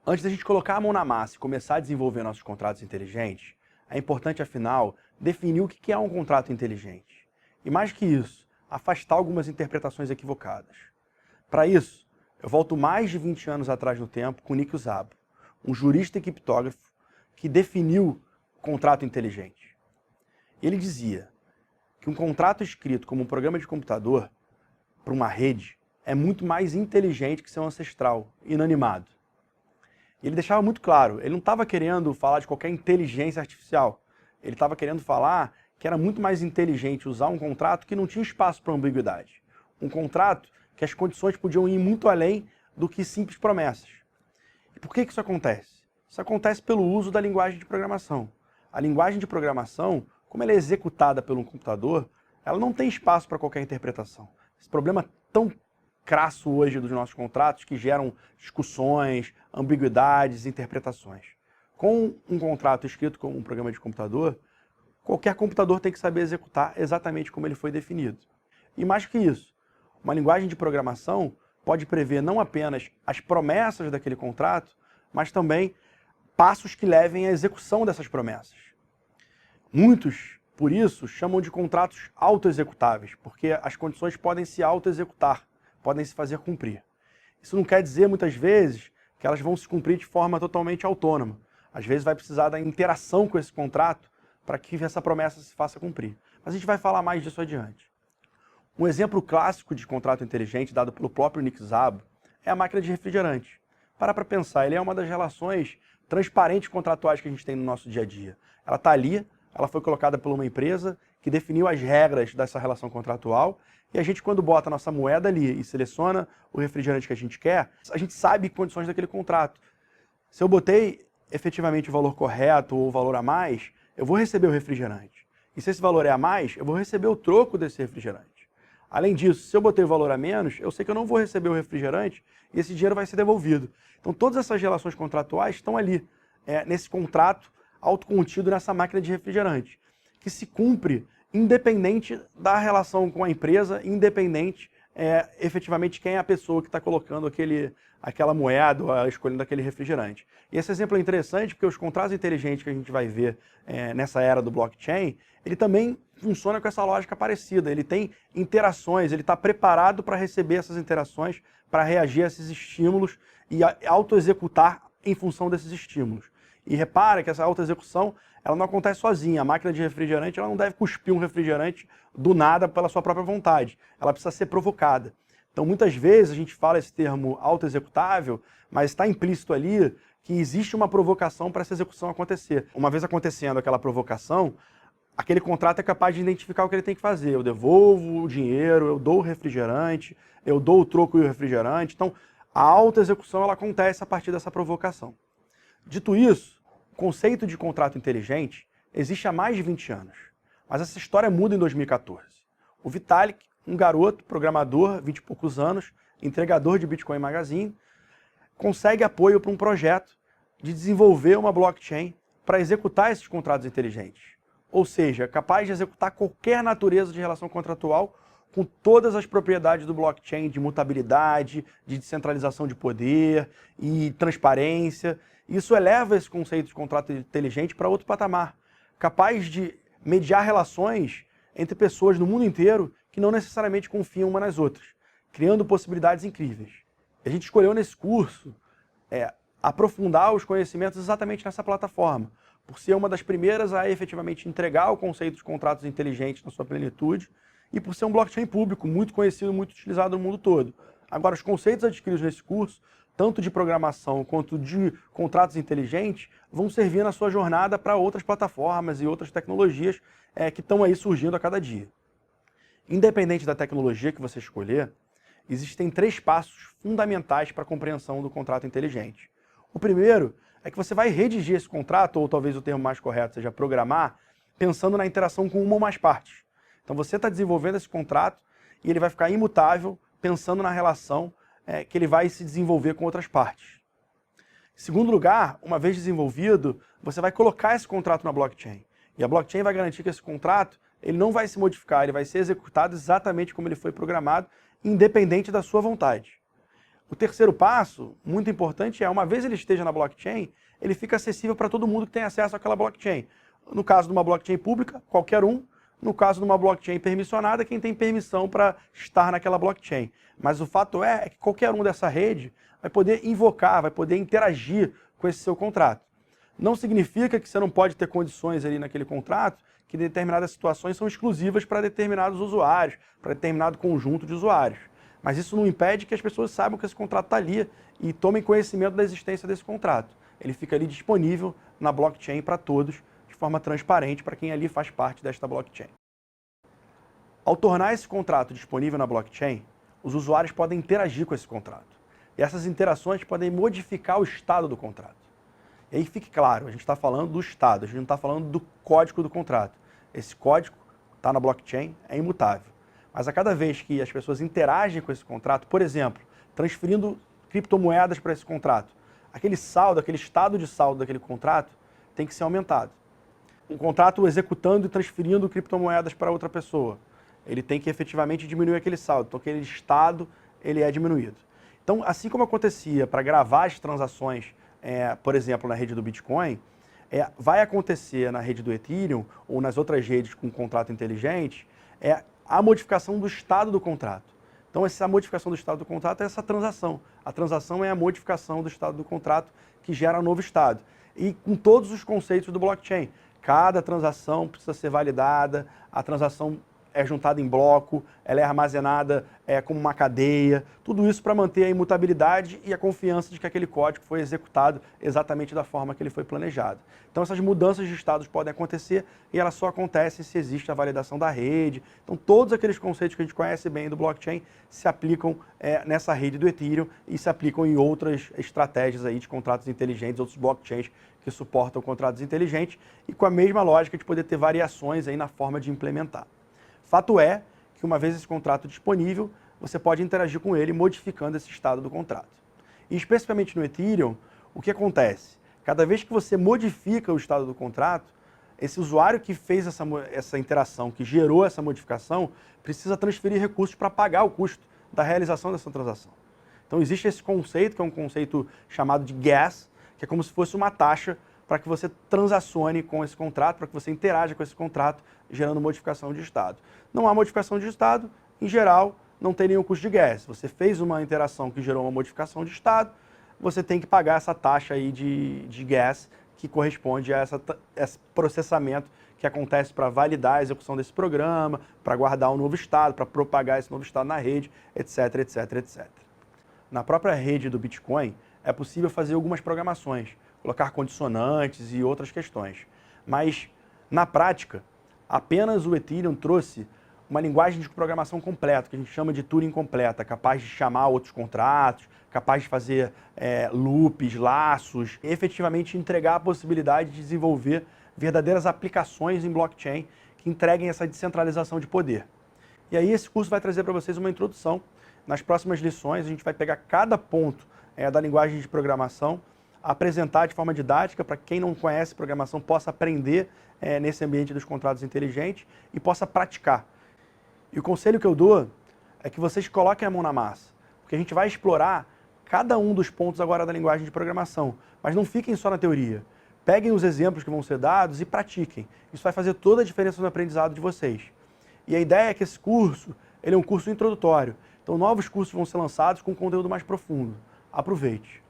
Antes da gente colocar a mão na massa e começar a desenvolver nossos contratos inteligentes, é importante, afinal, definir o que é um contrato inteligente. E mais que isso, afastar algumas interpretações equivocadas. Para isso, eu volto mais de 20 anos atrás no tempo com Nick Szabo, um jurista e criptógrafo que definiu o contrato inteligente. Ele dizia que um contrato escrito como um programa de computador para uma rede é muito mais inteligente que seu ancestral, inanimado. Ele deixava muito claro, ele não estava querendo falar de qualquer inteligência artificial, ele estava querendo falar que era muito mais inteligente usar um contrato que não tinha espaço para ambiguidade. Um contrato que as condições podiam ir muito além do que simples promessas. E por que isso acontece? Isso acontece pelo uso da linguagem de programação. A linguagem de programação, como ela é executada pelo computador, ela não tem espaço para qualquer interpretação. Esse problema tão crasso hoje dos nossos contratos que geram discussões, ambiguidades, interpretações. Com um contrato escrito como um programa de computador, qualquer computador tem que saber executar exatamente como ele foi definido. E mais que isso, uma linguagem de programação pode prever não apenas as promessas daquele contrato, mas também passos que levem à execução dessas promessas. Muitos, por isso, chamam de contratos auto-executáveis, porque as condições podem se auto-executar, podem se fazer cumprir. Isso não quer dizer, muitas vezes, que elas vão se cumprir de forma totalmente autônoma. Às vezes vai precisar da interação com esse contrato para que essa promessa se faça cumprir. Mas a gente vai falar mais disso adiante. Um exemplo clássico de contrato inteligente dado pelo próprio Nick Szabo é a máquina de refrigerante. Para pensar, ele é uma das relações transparentes contratuais que a gente tem no nosso dia a dia. Ela está ali, ela foi colocada por uma empresa que definiu as regras dessa relação contratual e a gente, quando bota a nossa moeda ali e seleciona o refrigerante que a gente quer, a gente sabe condições daquele contrato. Se eu botei efetivamente o valor correto ou o valor a mais, eu vou receber o refrigerante. E se esse valor é a mais, eu vou receber o troco desse refrigerante. Além disso, se eu botei o valor a menos, eu sei que eu não vou receber o refrigerante e esse dinheiro vai ser devolvido. Então todas essas relações contratuais estão ali, nesse contrato autocontido nessa máquina de refrigerante, que se cumpre independente da relação com a empresa, independente efetivamente quem é a pessoa que está colocando aquela moeda ou escolhendo aquele refrigerante. E esse exemplo é interessante porque os contratos inteligentes que a gente vai ver nessa era do blockchain, ele também funciona com essa lógica parecida. Ele tem interações, ele está preparado para receber essas interações, para reagir a esses estímulos e auto-executar em função desses estímulos. E repara que essa auto-execução ela não acontece sozinha. A máquina de refrigerante ela não deve cuspir um refrigerante do nada pela sua própria vontade. Ela precisa ser provocada. Então, muitas vezes a gente fala esse termo auto-executável, mas está implícito ali que existe uma provocação para essa execução acontecer. Uma vez acontecendo aquela provocação, aquele contrato é capaz de identificar o que ele tem que fazer. Eu devolvo o dinheiro, eu dou o refrigerante, eu dou o troco e o refrigerante. Então, a auto-execução ela acontece a partir dessa provocação. Dito isso, o conceito de contrato inteligente existe há mais de 20 anos, mas essa história muda em 2014. O Vitalik, um garoto, programador, 20 e poucos anos, entregador de Bitcoin Magazine, consegue apoio para um projeto de desenvolver uma blockchain para executar esses contratos inteligentes. Ou seja, capaz de executar qualquer natureza de relação contratual com todas as propriedades do blockchain de mutabilidade, de descentralização de poder e transparência. Isso eleva esse conceito de contrato inteligente para outro patamar, capaz de mediar relações entre pessoas no mundo inteiro que não necessariamente confiam uma nas outras, criando possibilidades incríveis. A gente escolheu nesse curso aprofundar os conhecimentos exatamente nessa plataforma, por ser uma das primeiras a efetivamente entregar o conceito de contratos inteligentes na sua plenitude e por ser um blockchain público muito conhecido e muito utilizado no mundo todo. Agora, os conceitos adquiridos nesse curso, tanto de programação quanto de contratos inteligentes, vão servir na sua jornada para outras plataformas e outras tecnologias que estão aí surgindo a cada dia. Independente da tecnologia que você escolher, existem 3 passos fundamentais para a compreensão do contrato inteligente. O primeiro é que você vai redigir esse contrato, ou talvez o termo mais correto seja programar, pensando na interação com uma ou mais partes. Então você está desenvolvendo esse contrato e ele vai ficar imutável pensando na relação que ele vai se desenvolver com outras partes. Em segundo lugar, uma vez desenvolvido, você vai colocar esse contrato na blockchain. E a blockchain vai garantir que esse contrato ele não vai se modificar, ele vai ser executado exatamente como ele foi programado, independente da sua vontade. O terceiro passo, muito importante, é uma vez ele esteja na blockchain, ele fica acessível para todo mundo que tem acesso àquela blockchain. No caso de uma blockchain pública, qualquer um. No caso de uma blockchain permissionada, quem tem permissão para estar naquela blockchain. Mas o fato é que qualquer um dessa rede vai poder invocar, vai poder interagir com esse seu contrato. Não significa que você não pode ter condições ali naquele contrato que determinadas situações são exclusivas para determinados usuários, para determinado conjunto de usuários. Mas isso não impede que as pessoas saibam que esse contrato está ali e tomem conhecimento da existência desse contrato. Ele fica ali disponível na blockchain para todos, de forma transparente para quem ali faz parte desta blockchain. Ao tornar esse contrato disponível na blockchain, os usuários podem interagir com esse contrato. E essas interações podem modificar o estado do contrato. E aí fique claro, a gente está falando do estado, a gente não está falando do código do contrato. Esse código está na blockchain, é imutável. Mas a cada vez que as pessoas interagem com esse contrato, por exemplo, transferindo criptomoedas para esse contrato, aquele saldo, aquele estado de saldo daquele contrato tem que ser aumentado. Um contrato executando e transferindo criptomoedas para outra pessoa, ele tem que efetivamente diminuir aquele saldo, então aquele estado ele é diminuído. Então, assim como acontecia para gravar as transações, por exemplo, na rede do Bitcoin, vai acontecer na rede do Ethereum ou nas outras redes com contrato inteligente, a modificação do estado do contrato. Então, essa modificação do estado do contrato é essa transação. A transação é a modificação do estado do contrato que gera um novo estado. E com todos os conceitos do blockchain. Cada transação precisa ser validada, a transação é juntada em bloco, ela é armazenada como uma cadeia, tudo isso para manter a imutabilidade e a confiança de que aquele código foi executado exatamente da forma que ele foi planejado. Então essas mudanças de estados podem acontecer e elas só acontecem se existe a validação da rede. Então todos aqueles conceitos que a gente conhece bem do blockchain se aplicam nessa rede do Ethereum e se aplicam em outras estratégias aí de contratos inteligentes, outros blockchains que suportam contratos inteligentes e com a mesma lógica de poder ter variações aí na forma de implementar. Fato é que uma vez esse contrato disponível, você pode interagir com ele modificando esse estado do contrato. E especificamente no Ethereum, o que acontece? Cada vez que você modifica o estado do contrato, esse usuário que fez essa interação, que gerou essa modificação, precisa transferir recursos para pagar o custo da realização dessa transação. Então existe esse conceito, que é um conceito chamado de gas, que é como se fosse uma taxa para que você transacione com esse contrato, para que você interaja com esse contrato, gerando modificação de estado. Não há modificação de estado, em geral, não tem nenhum custo de gas. Você fez uma interação que gerou uma modificação de estado, você tem que pagar essa taxa aí de gas que corresponde a esse processamento que acontece para validar a execução desse programa, para guardar um novo estado, para propagar esse novo estado na rede, etc, etc, etc. Na própria rede do Bitcoin, é possível fazer algumas programações, colocar condicionantes e outras questões. Mas, na prática, apenas o Ethereum trouxe uma linguagem de programação completa, que a gente chama de Turing completa, capaz de chamar outros contratos, capaz de fazer loops, laços, e efetivamente entregar a possibilidade de desenvolver verdadeiras aplicações em blockchain que entreguem essa descentralização de poder. E aí esse curso vai trazer para vocês uma introdução. Nas próximas lições a gente vai pegar cada ponto da linguagem de programação, apresentar de forma didática para quem não conhece programação possa aprender nesse ambiente dos contratos inteligentes e possa praticar. E o conselho que eu dou é que vocês coloquem a mão na massa, porque a gente vai explorar cada um dos pontos agora da linguagem de programação, mas não fiquem só na teoria. Peguem os exemplos que vão ser dados e pratiquem. Isso vai fazer toda a diferença no aprendizado de vocês. E a ideia é que esse curso, ele é um curso introdutório. Então novos cursos vão ser lançados com conteúdo mais profundo. Aproveite!